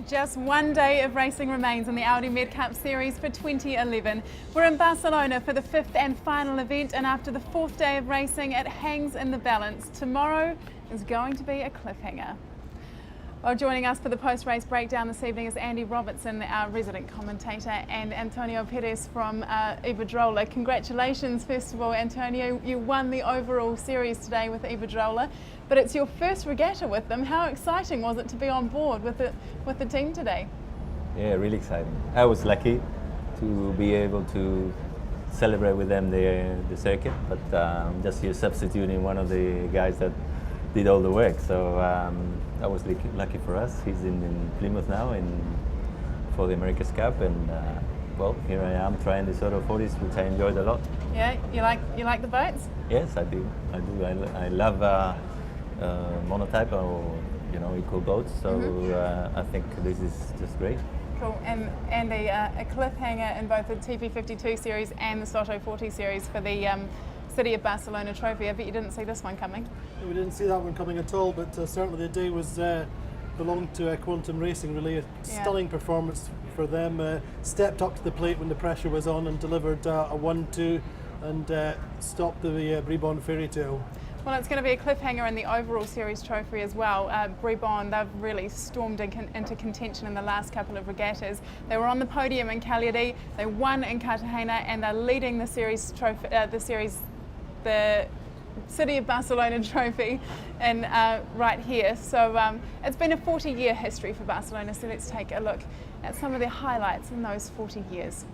Just one day of racing remains in the Audi Med Cup Series for 2011. We're in Barcelona for the fifth and final event, and after the fourth day of racing, it hangs in the balance. Tomorrow is going to be a cliffhanger. Well, joining us for the post-race breakdown this evening is Andy Robertson, our resident commentator, and Antonio Perez from Iberdrola. Congratulations, first of all, Antonio. You won the overall series today with Iberdrola, but it's your first regatta with them. How exciting was it to be on board with the team today? Yeah, really exciting. I was lucky to be able to celebrate with them the circuit, but just here substituting one of the guys that did all the work. So that was lucky for us. He's in Plymouth now for the America's Cup, and well, here I am trying the Auto 40s, which I enjoyed a lot. Yeah, you like the boats? Yes, I do. I love monotype or equal boats. So I think this is just great. Cool, and a cliffhanger in both the TP52 series and the Auto 40 series for the City of Barcelona trophy. I bet you didn't see this one coming. We didn't see that one coming at all, but certainly the day was belonged to Quantum Racing. Really a stunning performance for them. Stepped up to the plate when the pressure was on and delivered a 1-2 and stopped the Bribon fairy tale. Well, it's going to be a cliffhanger in the overall series trophy as well. Bribon, they've really stormed into contention in the last couple of regattas. They were on the podium in Cagliari, they won in Cartagena, and they're leading the series trophy, the City of Barcelona trophy, and right here. So it's been a 40-year history for Barcelona, so let's take a look at some of the highlights in those 40 years.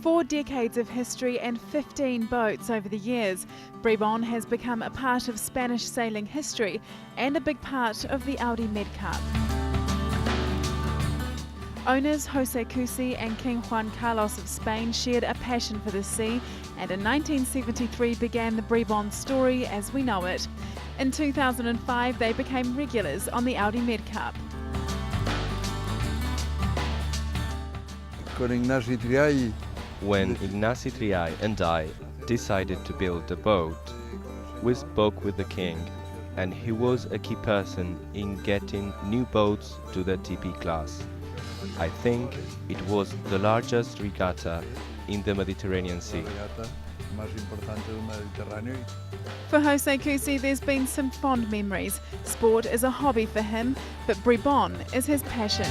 4 decades of history and 15 boats over the years, Bribon has become a part of Spanish sailing history and a big part of the Audi Med Cup. Owners Jose Cusi and King Juan Carlos of Spain shared a passion for the sea, and in 1973 began the Bribon story as we know it. In 2005 they became regulars on the Audi Med Cup. When Ignasi Triay and I decided to build a boat, we spoke with the king, and he was a key person in getting new boats to the TP class. I think it was the largest regatta in the Mediterranean Sea. For Jose Cusi, there's been some fond memories. Sport is a hobby for him, but Bribon is his passion.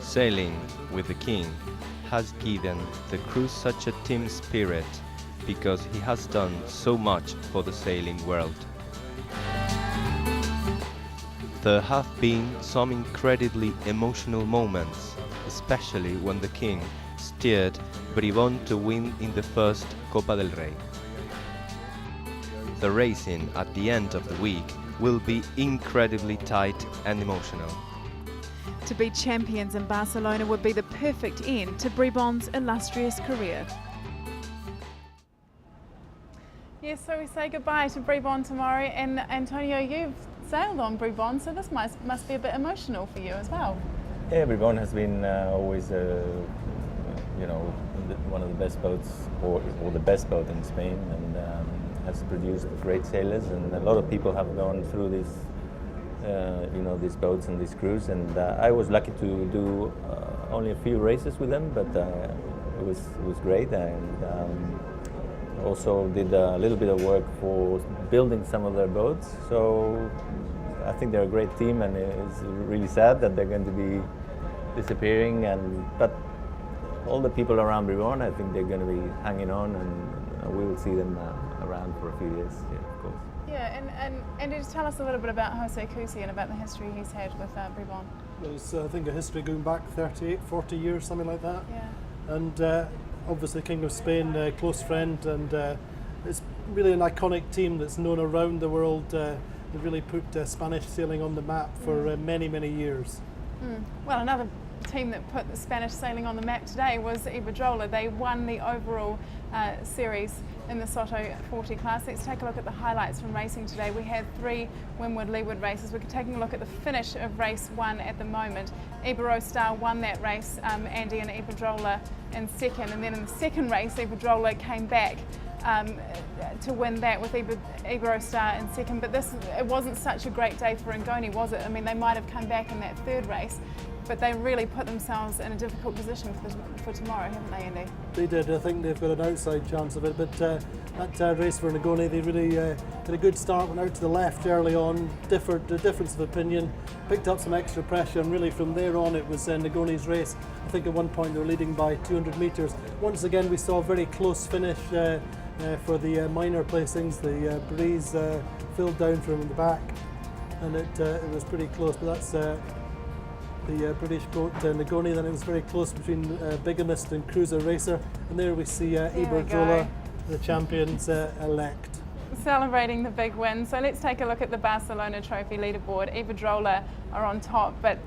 Sailing with the king has given the crew such a team spirit because he has done so much for the sailing world. There have been some incredibly emotional moments, especially when the king steered Bribon to win in the first Copa del Rey. The racing at the end of the week will be incredibly tight and emotional. To be champions in Barcelona would be the perfect end to Bribon's illustrious career. Yes, so we say goodbye to Bribon tomorrow, and Antonio, you've sailed on Bribon, so this must be a bit emotional for you as well. Yeah, Bribon has been always, one of the best boats, or the best boat in Spain, and has produced great sailors, and a lot of people have gone through these boats and these crews, and I was lucky to do only a few races with them, but it was great, and also did a little bit of work for building some of their boats. So I think they're a great team, and it's really sad that they're going to be disappearing. But all the people around Bribon, I think they're going to be hanging on, and we will see them around for a few years. Yeah, of course. Yeah, and just tell us a little bit about Jose Cusi and about the history he's had with Bribon. There's, I think, a history going back 38, 40 years, something like that. Yeah. And obviously King of Spain, close friend, and it's really an iconic team that's known around the world. They really put Spanish sailing on the map for many, many years. Well, another team that put the Spanish sailing on the map today was Iberdrola. They won the overall series in the Auto 40 class. Let's take a look at the highlights from racing today. We had 3 windward-leeward races. We're taking a look at the finish of race 1 at the moment. Iberostar won that race, Andy, and Iberdrola in second, and then in the second race Iberdrola came back to win that with Iberostar in second, but it wasn't such a great day for Ngoni, was it? I mean, they might have come back in that third race, but they really put themselves in a difficult position for tomorrow, haven't they, Andy? They did. I think they've got an outside chance of it, but that race for Ngoni, they really had a good start, went out to the left early on, difference of opinion, picked up some extra pressure, and really from there on it was Ngoni's race. I think at one point they were leading by 200 metres. Once again we saw a very close finish for the minor placings. The breeze filled down from the back, and it was pretty close, but that's the British goat Ngoni. Then it was very close between Bigamist and Cruiser Racer, and there we see Iberdrola, the champions elect. Celebrating the big win. So let's take a look at the Barcelona Trophy leaderboard. Iberdrola are on top, but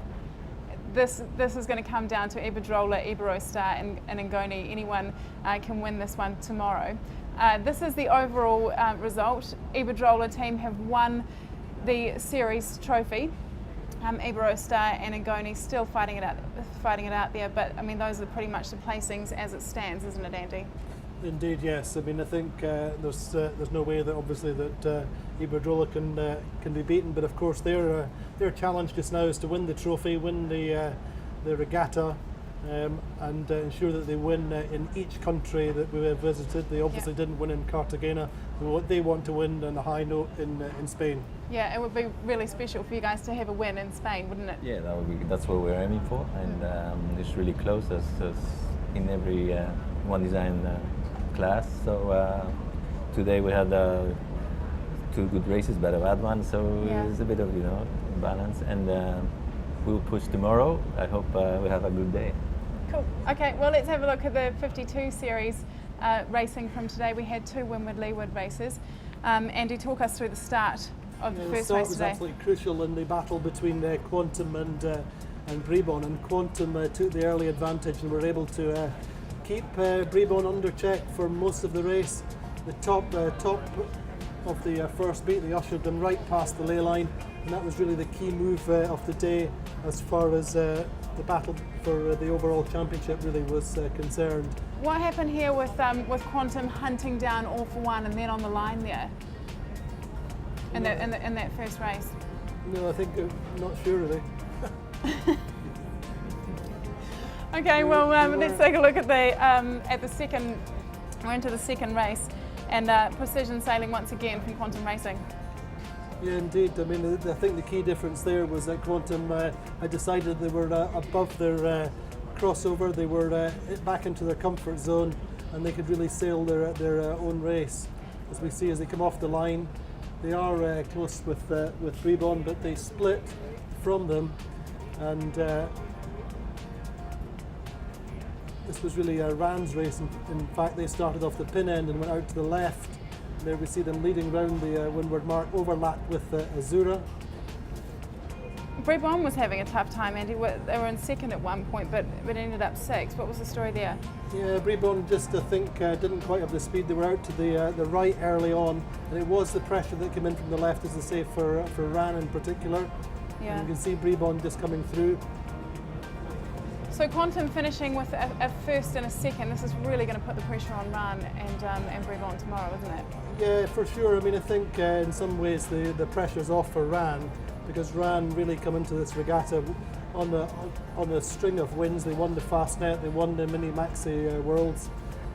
this is going to come down to Iberdrola, Iberostar and Ngoni. Anyone can win this one tomorrow. This is the overall result. Iberdrola team have won the series trophy. Iberostar and Ngoni still fighting it out there, but I mean those are pretty much the placings as it stands, isn't it, Andy? Indeed, yes. I mean, I think there's no way that obviously that Iberdrola can be beaten, but of course their challenge just now is to win the trophy, win the regatta, and ensure that they win in each country that we have visited. They obviously didn't win in Cartagena. They want to win on a high note in Spain. Yeah, it would be really special for you guys to have a win in Spain, wouldn't it? Yeah, that's what we're aiming for, and it's really close as in every one design class. So today we had 2 good races, but a bad one, so it's a bit of balance, and we'll push tomorrow. I hope we have a good day. Cool. Okay, well let's have a look at the 52 series racing from today. We had 2 Windward-Leeward races. Andy, talk us through the start of the first race was today. absolutely crucial in the battle between Quantum and Bribon, and Quantum took the early advantage and were able to keep Bribon under check for most of the race. The top of the first beat, they ushered them right past the ley line, and that was really the key move of the day as far as the battle for the overall championship really was concerned. What happened here with Quantum hunting down All for One and then on the line there in that first race? No, I think I'm not sure really. Okay, well let's take a look at the second. We're into the second race, and precision sailing once again from Quantum Racing. Yeah, indeed. I mean, I think the key difference there was that Quantum had decided they were above their crossover. They were back into their comfort zone, and they could really sail their own race. As we see as they come off the line, they are close with Bribon, but they split from them, and this was really Ran's race. In fact, they started off the pin end and went out to the left. There we see them leading round the windward mark, overlapped with Azura. Bribon was having a tough time, Andy. They were in second at one point, but ended up 6th. What was the story there? Yeah, Bribon just, I think, didn't quite have the speed. They were out to the right early on, and it was the pressure that came in from the left, as I say, for Ran in particular. Yeah. And you can see Bribon just coming through. So Quantum finishing with a first and a second. This is really going to put the pressure on Ran and Bribon tomorrow, isn't it? Yeah, for sure. I mean, I think in some ways the pressure's off for Ran, because Ran really come into this regatta on a string of wins. They won the Fastnet, they won the Mini Maxi Worlds,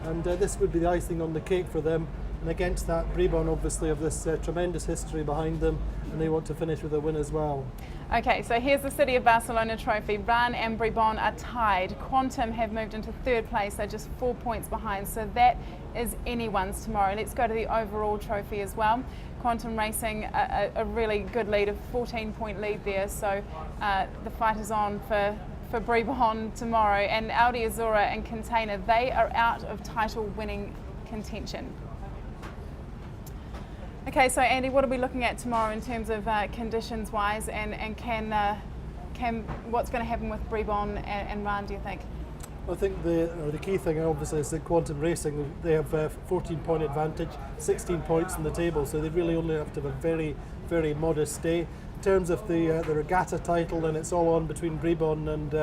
and this would be the icing on the cake for them. And against that, Bribon obviously have this tremendous history behind them, and they want to finish with a win as well. Okay, so here's the City of Barcelona trophy. Ran and Bribon are tied. Quantum have moved into 3rd place. They're just 4 points behind, so that is anyone's tomorrow. Let's go to the overall trophy as well. Quantum Racing, a really good lead, a 14-point lead there, so the fight is on for Bribon tomorrow. And Audi Azura and Container, they are out of title-winning contention. Okay, so Andy, what are we looking at tomorrow in terms of conditions-wise, and can what's going to happen with Bribon and Ran, do you think? I think the key thing obviously is that Quantum Racing, they have a 14-point advantage, 16 points in the table, so they really only have to have a very, very modest day. In terms of the regatta title, then it's all on between Bribon and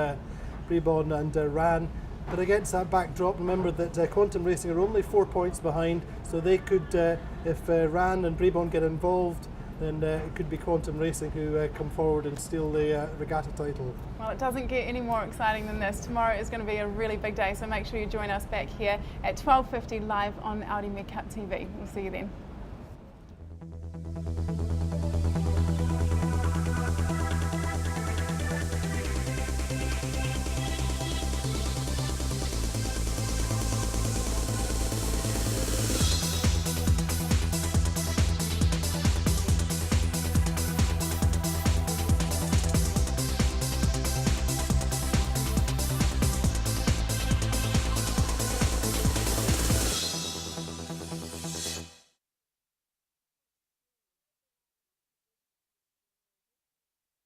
Ran. But against that backdrop, remember that Quantum Racing are only 4 points behind, so they could, if Ran and Brabon get involved, then it could be Quantum Racing who come forward and steal the regatta title. Well, it doesn't get any more exciting than this. Tomorrow is going to be a really big day, so make sure you join us back here at 12:50 live on Audi Med Cup TV. We'll see you then.